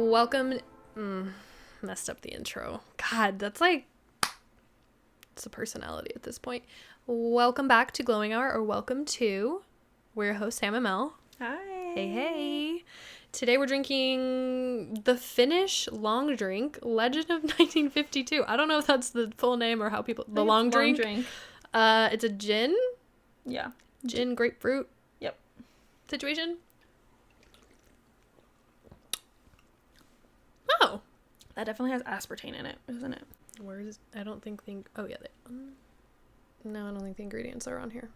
Welcome. Messed up the intro. God, that's like. It's a personality at this point. Welcome back to Glowing Hour, or welcome to. We're your host, Sam and Mel. Hi. Hey. Today we're drinking the Finnish long drink, Legend of 1952. I don't know if that's the full name or how people. The long drink. It's a gin. Yeah. Gin, grapefruit. Yep. Situation. Oh. That definitely has aspartame in it, doesn't it? I don't think oh yeah, no, I don't think the ingredients are on here.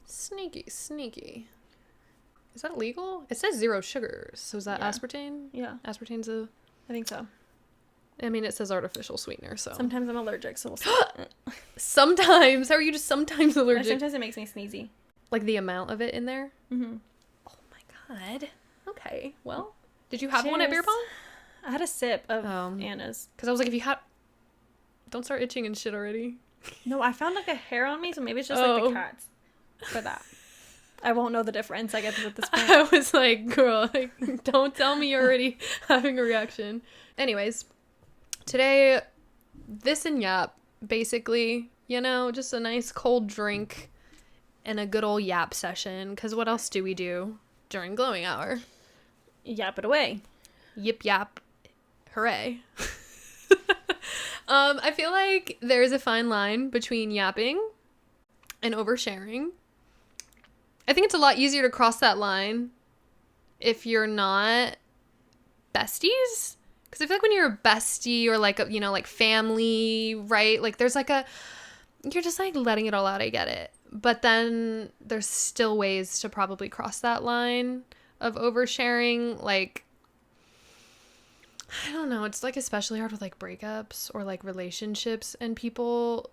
Sneaky. Is that legal? It says 0 sugars, so is that aspartame? Yeah. Aspartame's I think so. I mean, it says artificial sweetener, so. Sometimes I'm allergic, so we'll see. Sometimes? How are you just sometimes allergic? Sometimes it makes me sneezy. Like the amount of it in there? Mm-hmm. Oh my god. Okay, well. Did you have one at beer pong? I had a sip of Anna's. Because I was like, if you had... Don't start itching and shit already. No, I found like a hair on me, so maybe it's just like the cat's for that. I won't know the difference, I guess, at this point. I was like, girl, like, don't tell me you're already having a reaction. Anyways, today, this and yap, basically, you know, just a nice cold drink and a good old yap session. Because what else do we do during glowing hour? Yap it away. Yip yap. Hooray. I feel like there's a fine line between yapping and oversharing. I think it's a lot easier to cross that line if you're not besties. Because I feel like when you're a bestie or like, you know, like family, right? Like there's like you're just like letting it all out. I get it. But then there's still ways to probably cross that line of oversharing. Like, I don't know. It's like especially hard with like breakups or like relationships and people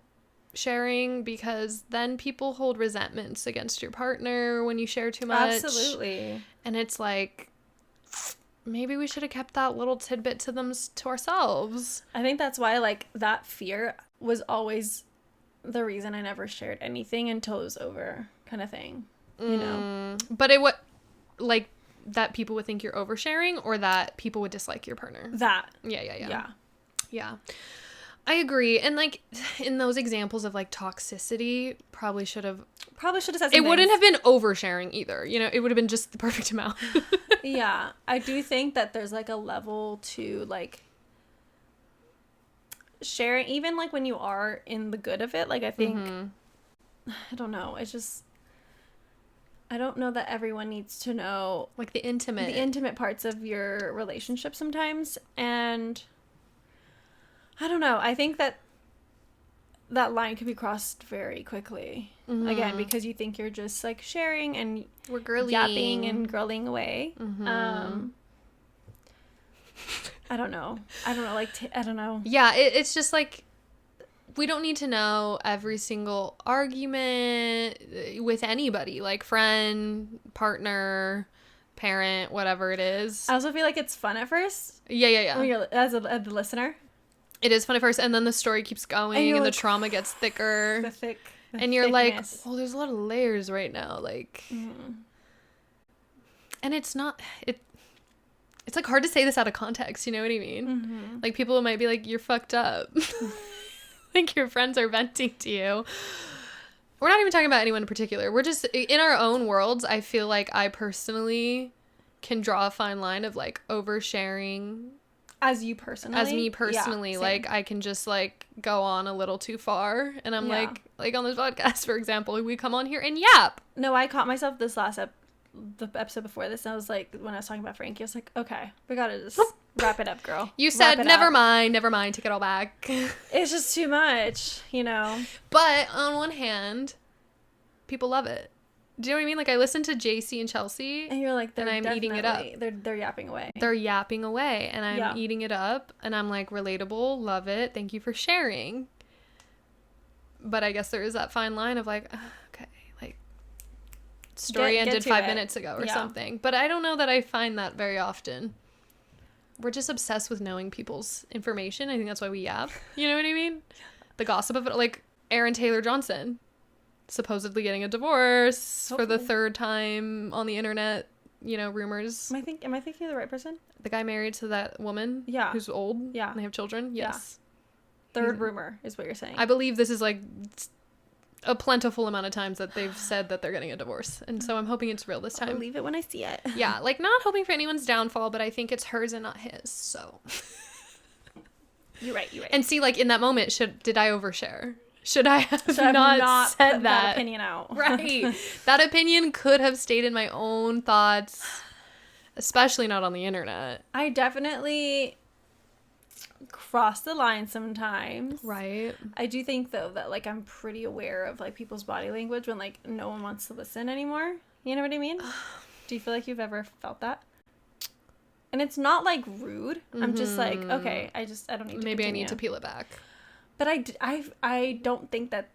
sharing, because then people hold resentments against your partner when you share too much. Absolutely. And it's like, maybe we should have kept that little tidbit to ourselves. I think that's why like that fear was always the reason I never shared anything until it was over, kind of thing. You know. But it would like that people would think you're oversharing, or that people would dislike your partner. That. Yeah. I agree. And like in those examples of like toxicity, probably should have said something. It wouldn't have been oversharing either. You know, it would have been just the perfect amount. Yeah. I do think that there's like a level to like sharing, even like when you are in the good of it. Like I think, I don't know. It's just, I don't know that everyone needs to know like the intimate parts of your relationship sometimes. And I don't know. I think that line can be crossed very quickly. Again, because you think you're just like sharing and we're girly yapping and girling away. I don't know. Like, I don't know. Yeah, it's just like, we don't need to know every single argument with anybody, like friend, partner, parent, whatever it is. I also feel like it's fun at first. Yeah. When you're, as the listener. It is fun at first, and then the story keeps going, and like, the trauma gets thicker. And you're thickness. Like, well, there's a lot of layers right now, like. And it's not, it's like hard to say this out of context, you know what I mean? Like people might be like, you're fucked up. Like your friends are venting to you. We're not even talking about anyone in particular. We're just in our own worlds. I feel like I personally can draw a fine line of like oversharing. As me personally, yeah, like I can just like go on a little too far, and I'm like on this podcast, for example, we come on here and yap. No, I caught myself this last the episode before this, and I was like, when I was talking about Frankie, I was like, okay, we gotta just wrap it up, girl. You said never mind, take it all back. It's just too much, you know. But on one hand, people love it. Do you know what I mean? Like I listen to JC and Chelsea, and you're like, and I'm eating it up. They're yapping away. They're yapping away, and I'm eating it up, and I'm like, relatable, love it, thank you for sharing. But I guess there is that fine line of like, okay, like story ended 5 minutes ago or something. But I don't know that I find that very often. We're just obsessed with knowing people's information. I think that's why we yap. You know what I mean? The gossip of it, like Aaron Taylor Johnson. Supposedly getting a divorce for the third time on the internet rumors. Am I thinking of the right person? The guy married to that woman? Yeah. Who's old? Yeah. And they have children? Yes. Yeah. Third rumor is what you're saying. I believe this is like a plentiful amount of times that they've said that they're getting a divorce. And so I'm hoping it's real this time. I'll believe it when I see it. Yeah. Like, not hoping for anyone's downfall, but I think it's hers and not his. So. You're right. And see, like, in that moment, did I overshare? Should I have not said that opinion out? Right. That opinion could have stayed in my own thoughts, especially not on the internet. I definitely cross the line sometimes. Right. I do think, though, that, like, I'm pretty aware of, like, people's body language when, like, no one wants to listen anymore. You know what I mean? Do you feel like you've ever felt that? And it's not, like, rude. I'm just like, okay, I don't need to Maybe continue. I need to peel it back. But I don't think that...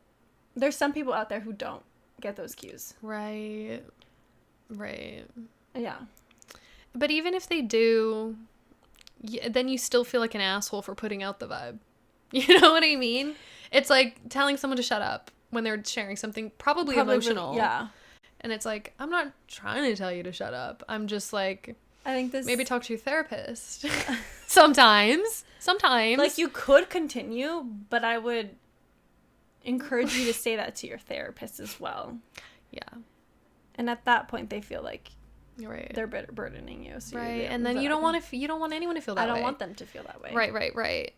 There's some people out there who don't get those cues. Right. Right. Yeah. But even if they do, then you still feel like an asshole for putting out the vibe. You know what I mean? It's like telling someone to shut up when they're sharing something probably emotional. Yeah. And it's like, I'm not trying to tell you to shut up. I'm just like... I think this... Maybe talk to your therapist. Sometimes. Like, you could continue, but I would encourage you to say that to your therapist as well. Yeah. And at that point, they feel like right. they're burdening you. So right. And then you don't want anyone to feel that way. I don't want them to feel that way. Right.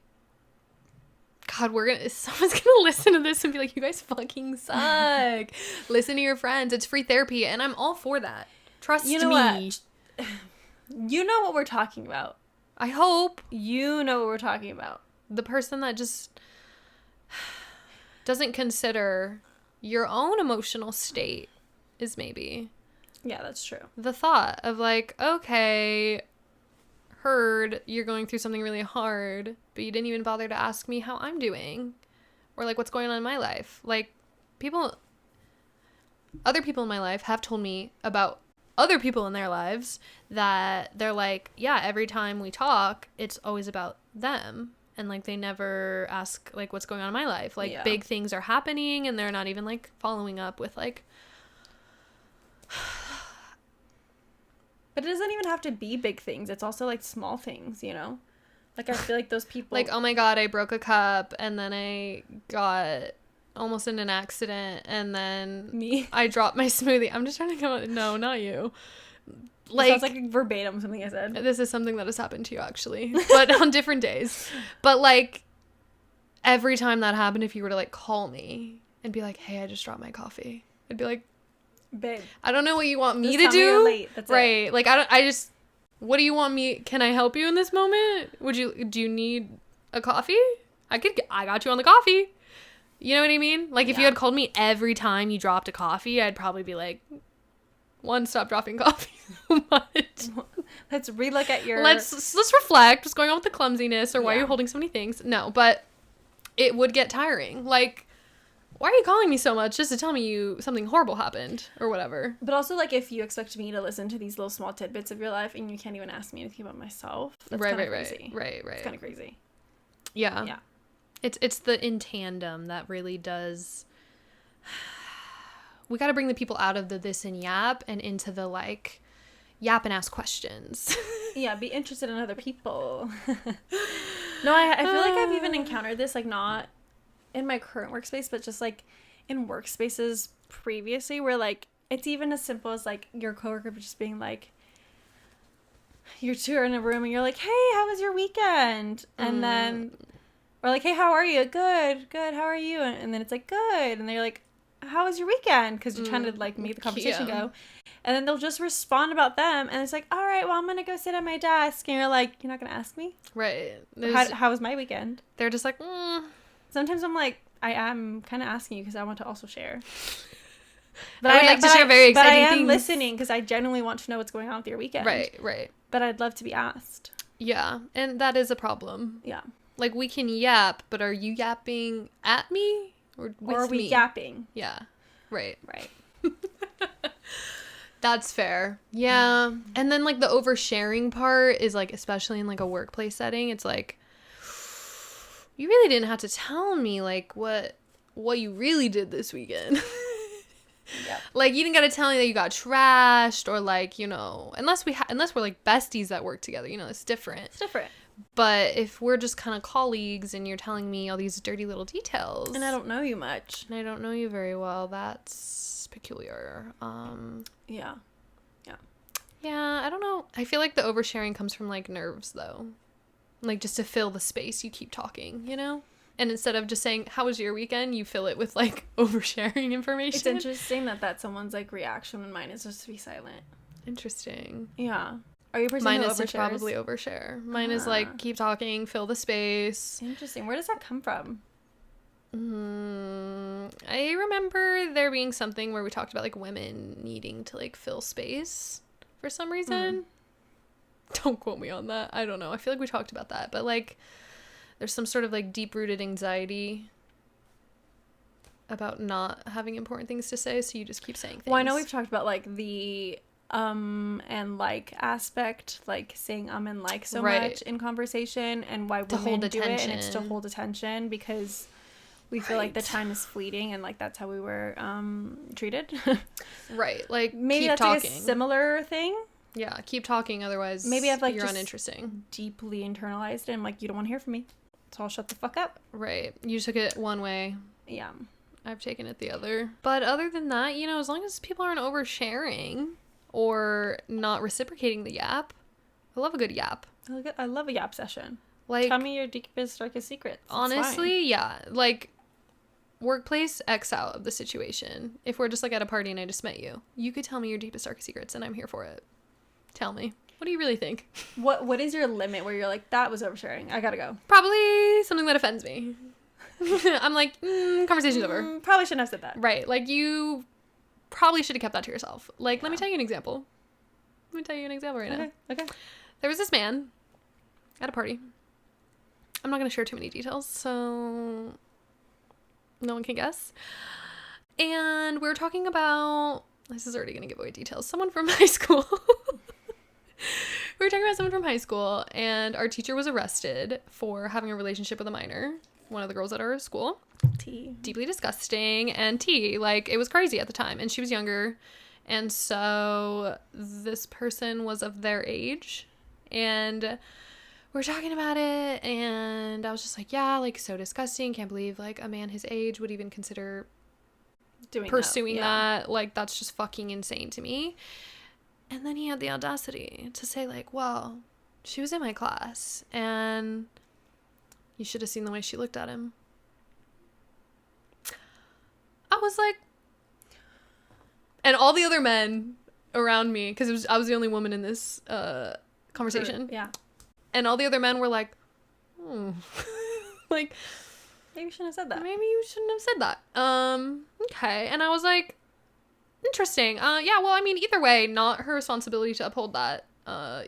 God, someone's gonna listen to this and be like, you guys fucking suck. Listen to your friends. It's free therapy, and I'm all for that. Trust me. What? You know what we're talking about. I hope. You know what we're talking about. The person that just doesn't consider your own emotional state is maybe. Yeah, that's true. The thought of like, okay, heard you're going through something really hard, but you didn't even bother to ask me how I'm doing or like what's going on in my life. Like other people in my life have told me about other people in their lives that they're like, yeah, every time we talk, it's always about them. And like, they never ask like what's going on in my life. Like big things are happening and they're not even like following up with like. But it doesn't even have to be big things. It's also like small things, you know? Like, I feel like those people. Like, oh my God, I broke a cup and then I got almost in an accident and then I dropped my smoothie. I'm just trying to come up. No, not you. Like, sounds like verbatim something I said. This is something that has happened to you actually, but on different days. But like, every time that happened, if you were to like call me and be like, hey, I just dropped my coffee, I'd be like, babe, I don't know what you want me to do. You're late. That's right. It. Like, what do you want me? Can I help you in this moment? Do you need a coffee? I got you on the coffee. You know what I mean? Like, if you had called me every time you dropped a coffee, I'd probably be like, one, stop dropping coffee so much. Let's relook at your... Let's reflect what's going on with the clumsiness or why you're holding so many things. No, but it would get tiring. Like, why are you calling me so much just to tell me something horrible happened or whatever? But also, like, if you expect me to listen to these little small tidbits of your life and you can't even ask me anything about myself, that's kind of crazy. Right. It's kind of crazy. Yeah. Yeah. It's the in tandem that really does. We got to bring the people out of the this and yap and into the like yap and ask questions. Yeah, be interested in other people. No, I feel like I've even encountered this, like, not in my current workspace, but just like in workspaces previously where like it's even as simple as like your coworker just being like, you're two are in a room and you're like, hey, how was your weekend? And then or like, hey, how are you? Good, how are you? And then it's like, good. And they're like, how was your weekend? Because you're trying to like make the conversation go. And then they'll just respond about them. And it's like, all right, well, I'm going to go sit at my desk. And you're like, you're not going to ask me? Right. How was my weekend? They're just like, Sometimes I'm like, I am kind of asking you because I want to also share. But I would like to share very exciting things. But I am listening because I genuinely want to know what's going on with your weekend. Right. But I'd love to be asked. Yeah. And that is a problem. Yeah. Like, we can yap, but are you yapping at me or with me? Or are we yapping? Yeah. Right. Right. That's fair. Yeah. And then, like, the oversharing part is, like, especially in, like, a workplace setting, it's like, you really didn't have to tell me, like, what you really did this weekend. Yep. Like, you didn't gotta tell me that you got trashed, or like, you know, unless we're like besties that work together, you know, it's different. It's different. But if we're just kind of colleagues and you're telling me all these dirty little details, and I don't know you much, and I don't know you very well, that's peculiar. Yeah. Yeah, I don't know. I feel like the oversharing comes from like nerves though. Like, just to fill the space, you keep talking, you know? And instead of just saying, how was your weekend? You fill it with like oversharing information. It's interesting that that's someone's like reaction when mine is just to be silent. Interesting. Yeah. Are you a person Mine who is to overshares? probably overshare. Mine is like, keep talking, fill the space. Interesting. Where does that come from? I remember there being something where we talked about like women needing to like fill space for some reason. Don't quote me on that. I don't know. I feel like we talked about that. But like, there's some sort of like deep-rooted anxiety about not having important things to say, so you just keep saying things. Well, I know we've talked about like the and like aspect, like saying and like so much in conversation, and why women do it, and it's to hold attention because we feel like the time is fleeting, and like that's how we were treated. Right. Like, maybe keep that's talking. like a similar thing. Yeah, keep talking, otherwise maybe I've like you're just uninteresting. Deeply internalized it, and I'm like, you don't want to hear from me, so I'll shut the fuck up. Right. You took it one way. Yeah. I've taken it the other. But other than that, you know, as long as people aren't oversharing or not reciprocating the yap, I love a good yap. I love a yap session. Like, tell me your deepest, darkest secrets. Honestly, yeah. Like, workplace X out of the situation. If we're just like at a party and I just met you, you could tell me your deepest, darkest secrets, and I'm here for it. Tell me. What do you really think? What is your limit where you're like, that was oversharing, I gotta go? Probably something that offends me. I'm like, conversation's over. Probably shouldn't have said that. Right. Like, you probably should have kept that to yourself. Like, let me tell you an example. Let me tell you an example right now. Okay. There was this man at a party. I'm not going to share too many details, so no one can guess. And we were talking about, this is already going to give away details, someone from high school. We were talking about someone from high school, and our teacher was arrested for having a relationship with a minor, one of the girls at our school. Deeply disgusting. And like, it was crazy at the time, and she was younger, and so this person was of their age, and we were talking about it, and I was just like, yeah, like, so disgusting, can't believe like a man his age would even consider pursuing that. Like, that's just fucking insane to me. And then he had the audacity to say like, well, she was in my class, and you should have seen the way she looked at him. I was like, and all the other men around me, because I was the only woman in this conversation. Yeah. And all the other men were like, like, maybe you shouldn't have said that. Maybe you shouldn't have said that. Okay. And I was like, interesting. Yeah, well, I mean, either way, not her responsibility to uphold that.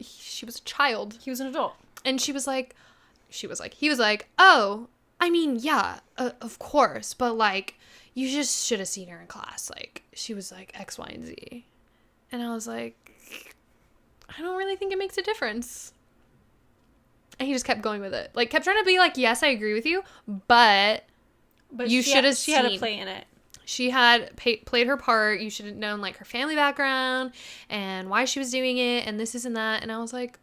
She was a child. He was an adult. And he was like, oh, I mean, yeah, of course, but like, you just should have seen her in class. Like, she was like X, Y, and Z. And I was like, I don't really think it makes a difference. And he just kept going with it. Like, kept trying to be like, yes, I agree with you, but you should have seen. She had a play in it. She had played her part. You should have known like her family background and why she was doing it and this and that. And I was like,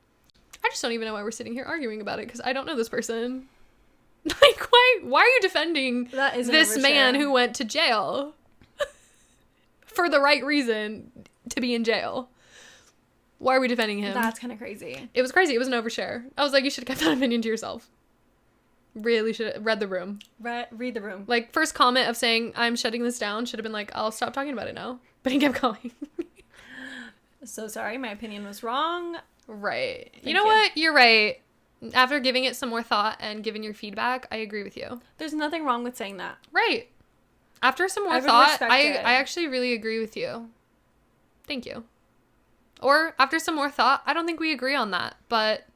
I just don't even know why we're sitting here arguing about it, because I don't know this person. Like, why are you defending this man who went to jail for the right reason to be in jail? Why are we defending him? That's kind of crazy. It was crazy. It was an overshare. I was like, you should have kept that opinion to yourself. Really should have read the room. Read the room. Like, first comment of saying, I'm shutting this down, should have been like, I'll stop talking about it now. But he kept going. So sorry, my opinion was wrong. Right. You know what? You're right. After giving it some more thought and giving your feedback, I agree with you. There's nothing wrong with saying that. Right. After some more thought, I actually really agree with you. Thank you. Or after some more thought, I don't think we agree on that, but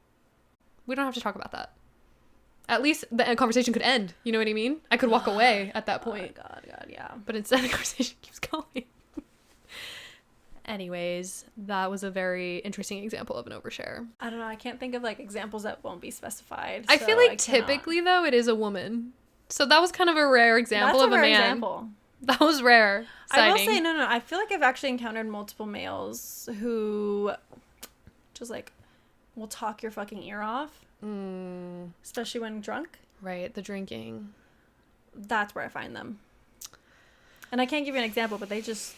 we don't have to talk about that. At least the conversation could end. You know what I mean? I could walk away at that point. God, yeah. But instead, the conversation keeps going. Anyways, that was a very interesting example of an overshare. I don't know. I can't think of like examples that won't be specified. I feel like typically though it is a woman. So that was kind of a rare example of a man. Example. That was rare. I will say, no. I feel like I've actually encountered multiple males who just, like, will talk your fucking ear off. Especially when drunk. Right, the drinking. That's where I find them. And I can't give you an example, but is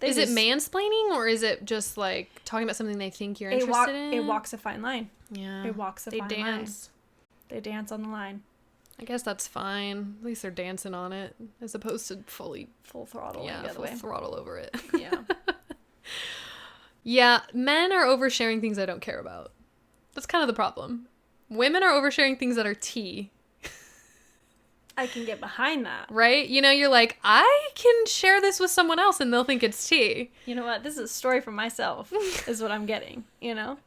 it mansplaining, or is it just, like, talking about something they think you're interested in? It walks a fine line. Yeah. It walks a fine line. They dance. They dance on the line. I guess that's fine. At least they're dancing on it, as opposed to full throttle. Yeah, full throttle over it. Yeah. Yeah, men are oversharing things I don't care about. That's kind of the problem. Women are oversharing things that are tea. I can get behind that. Right? You know, you're like, I can share this with someone else and they'll think it's tea. You know what? This is a story for myself, is what I'm getting, you know?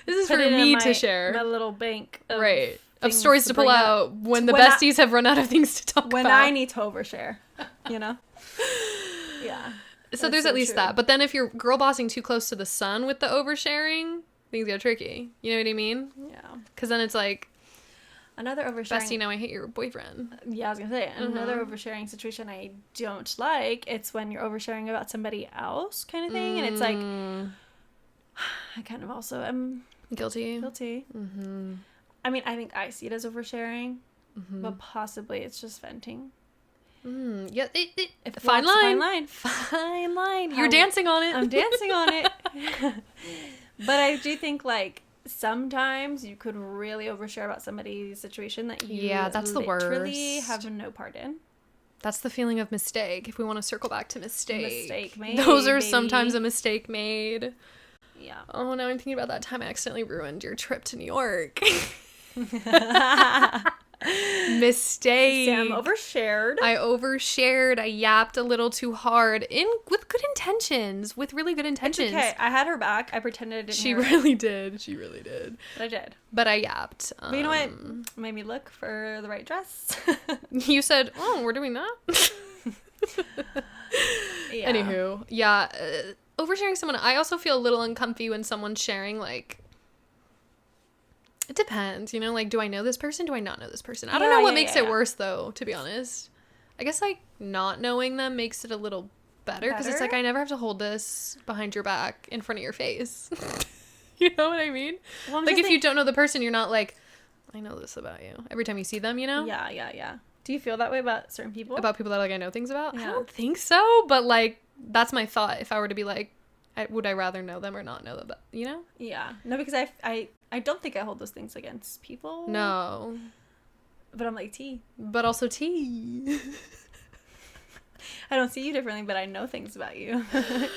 This is for me to share. My little bank of stories to pull out when the besties have run out of things to talk about. When I need to overshare, you know? Yeah. So there's at least that. But then if you're girl bossing too close to the sun with the oversharing, things get tricky. You know what I mean? Yeah. Because then it's like, another oversharing. Bestie, now I hate your boyfriend. Yeah, I was going to say, another oversharing situation I don't like, it's when you're oversharing about somebody else kind of thing. And it's like, I kind of also am guilty. Mm-hmm. I mean, I think I see it as oversharing, but possibly it's just venting. Yeah, fine line. You're dancing on it. I'm dancing on it. But I do think, like, sometimes you could really overshare about somebody's situation that you that's the literally worst. have no part in. That's the feeling of mistake. If we want to circle back to mistake. Mistake made. Those are sometimes a mistake made. Yeah. Oh, now I'm thinking about that time I accidentally ruined your trip to New York. Mistake. Sam overshared. I overshared. I yapped a little too hard with good intentions. With really good intentions. It's okay. I had her back. I pretended I didn't She hear really did. She really did. But I did. But I yapped. But you know what made me look for the right dress? You said, oh, we're doing that? Yeah. Anywho. Yeah. Oversharing someone. I also feel a little uncomfy when someone's sharing, like, it depends, you know, like, do I know this person? Do I not know this person? I don't know what makes it worse, though, to be honest. I guess, like, not knowing them makes it a little better, because it's like, I never have to hold this behind your back in front of your face. You know what I mean? Well, like, if you don't know the person, you're not like, I know this about you. Every time you see them, you know? Yeah. Do you feel that way about certain people? About people that, like, I know things about? Yeah. I don't think so, but, like, that's my thought. If I were to be like, would I rather know them or not know them, you know? Yeah. No, because I don't think I hold those things against people. No. But I'm like, tea. But also tea. I don't see you differently, but I know things about you.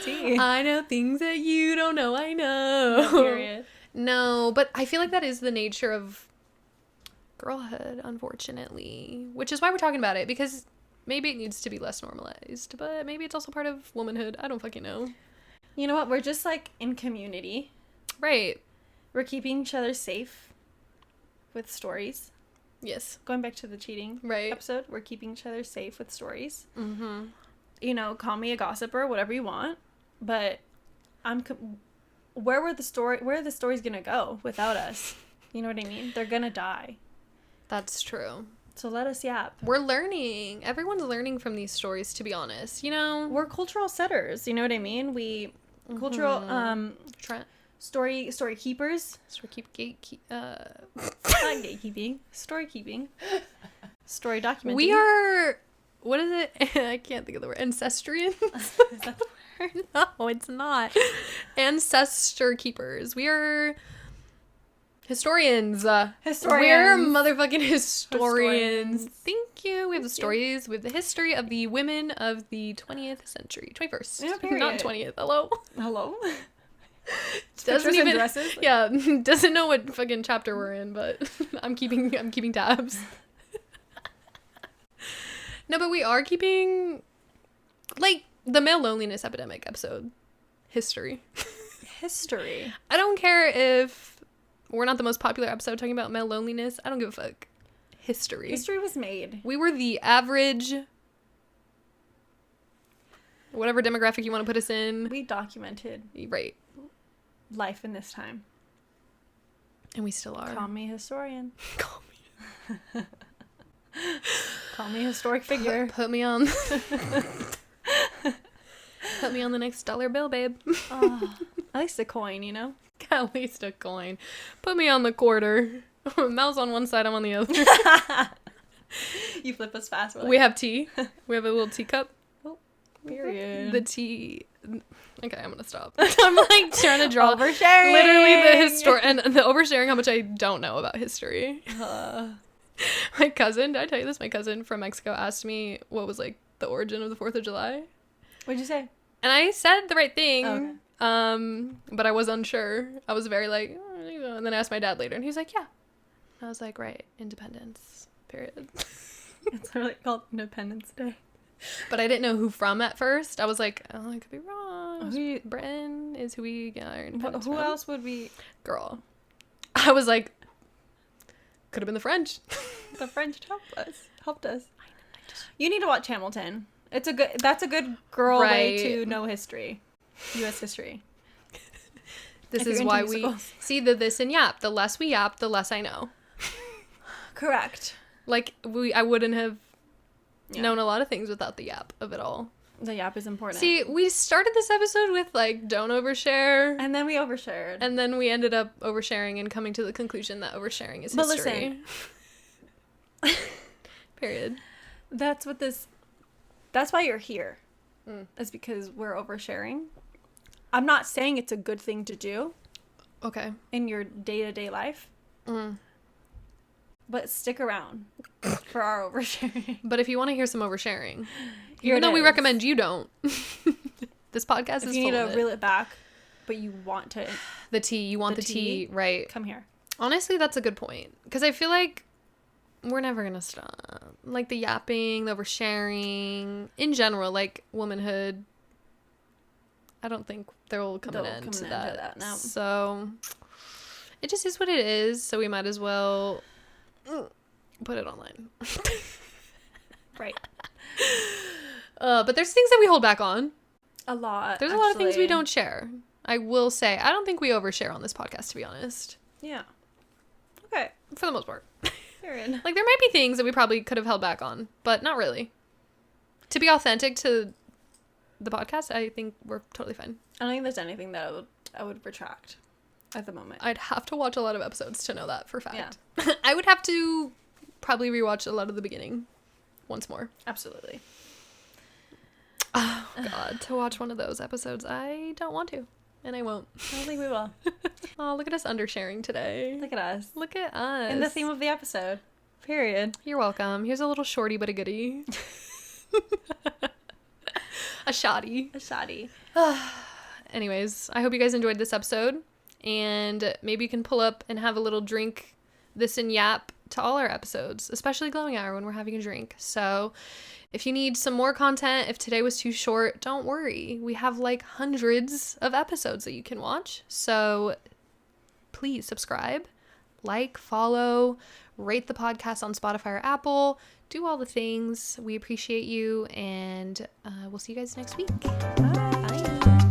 Tea. I know things that you don't know I know. No, period. No, but I feel like that is the nature of girlhood, unfortunately. Which is why we're talking about it, because maybe it needs to be less normalized, but maybe it's also part of womanhood. I don't fucking know. You know what? We're just, like, in community. Right. We're keeping each other safe with stories. Yes. Going back to the cheating episode, we're keeping each other safe with stories. Mm-hmm. You know, call me a gossiper, whatever you want, but where are the stories gonna go without us? You know what I mean? They're gonna die. That's true. So let us yap. We're learning. Everyone's learning from these stories, to be honest. You know? We're cultural setters. You know what I mean? Cultural, story keepers. Not gatekeeping. Story keeping. Story documenting. We are, what is it? I can't think of the word. Ancestrians? Is that the word? No, it's not. Ancestor keepers. We are historians. We're motherfucking historians. Thank you. We have the stories with the history of the women of the 20th century. 21st. Yeah, not 20th. Hello? Doesn't even dresses. Yeah, doesn't know what fucking chapter we're in, but I'm keeping tabs. No, but we are keeping, like, the male loneliness epidemic episode. History. I don't care if we're not the most popular episode talking about male loneliness. I don't give a fuck. History was made. We were the average, whatever demographic you want to put us in. We documented. Right. Life in this time. And we still are. Call me historian. Call me. Call me a historic figure. Put me on. Put me on the next dollar bill, babe. Oh, at least a coin, you know? At least a coin. Put me on the quarter. Mel's on one side, I'm on the other. You flip us fast. We have tea. We have a little teacup. Oh, period. The tea. Okay, I'm gonna stop. I'm like trying to draw oversharing. Literally the history and the oversharing how much I don't know about history. My cousin, did I tell you this? My cousin from Mexico asked me what was like the origin of the 4th of July. What'd you say? And I said the right thing. Oh, okay. But I was unsure. I was very like, oh, and then I asked my dad later and he was like, yeah. I was like, right, independence, period. It's literally called Independence Day. But I didn't know who from at first. I was like, oh, I could be wrong. Britain is who we get our independence Who from. else would be? Girl. I was like, could have been the French. The French helped us. You need to watch Hamilton. That's a good girl way to know history. U.S. history. This is why we see the this and yap. The less we yap, the less I know. Correct. Like I wouldn't have known a lot of things without the yap of it all. The yap is important. See, we started this episode with like don't overshare, and then we overshared, and then we ended up oversharing and coming to the conclusion that oversharing is history. But listen, period. That's why you're here. Is because we're oversharing. I'm not saying it's a good thing to do. Okay. In your day-to-day life. But stick around for our oversharing. But if you want to hear some oversharing, even though we recommend you don't, this podcast is full of it. If you need to reel it back, but you want to... The tea. You want the tea, right. Come here. Honestly, that's a good point. Because I feel like we're never going to stop. Like the yapping, the oversharing, in general, like womanhood. I don't think there will come an end to that. No. So it just is what it is. So we might as well put it online. Right. But there's things that we hold back on. A lot. There's a lot of things we don't share. I will say, I don't think we overshare on this podcast, to be honest. Yeah. Okay. For the most part. Period. Like, there might be things that we probably could have held back on, but not really. To be authentic to the podcast, I think we're totally fine. I don't think there's anything that I would retract at the moment. I'd have to watch a lot of episodes to know that for a fact. Yeah. I would have to probably rewatch a lot of the beginning once more. Absolutely. Oh, God. To watch one of those episodes, I don't want to. And I won't. I don't think we will. Oh, look at us undersharing today. Look at us. Look at us. In the theme of the episode. Period. You're welcome. Here's a little shorty but a goodie. A shoddy. A shoddy. Anyways, I hope you guys enjoyed this episode. And maybe you can pull up and have a little drink, this and yap to all our episodes, especially Glowing Hour when we're having a drink. So if you need some more content, if today was too short, don't worry. We have like hundreds of episodes that you can watch. So please subscribe, like, follow, rate the podcast on Spotify or Apple. Do all the things. We appreciate you. And we'll see you guys next week. Bye. Bye.